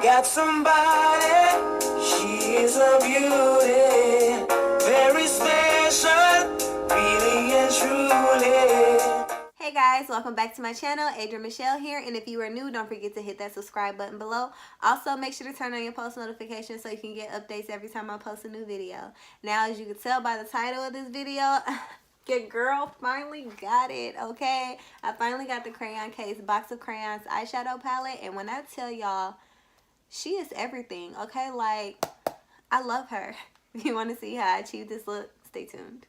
got somebody, she is a beauty, very special, really and truly. Hey guys, welcome back to my channel. Adrian Michelle here, and if you are new, don't forget to hit that subscribe button below. Also, make sure to turn on your post notifications so you can get updates every time I post a new video. Now, as you can tell by the title of this video, your girl finally got it, okay? I finally got the Crayon Case Box of Crayons eyeshadow palette, and when I tell y'all, she is everything, okay? Like, I love her. If you want to see how I achieved this look, stay tuned.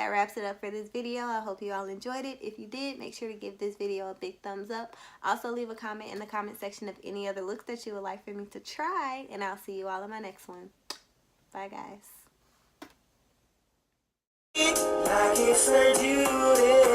that wraps it up for this video. I hope you all enjoyed it. If you did, make sure to give this video a big thumbs up. Also, leave a comment in the comment section of any other looks that you would like for me to try, and I'll see you all in my next one. Bye, guys. Like it's a duty.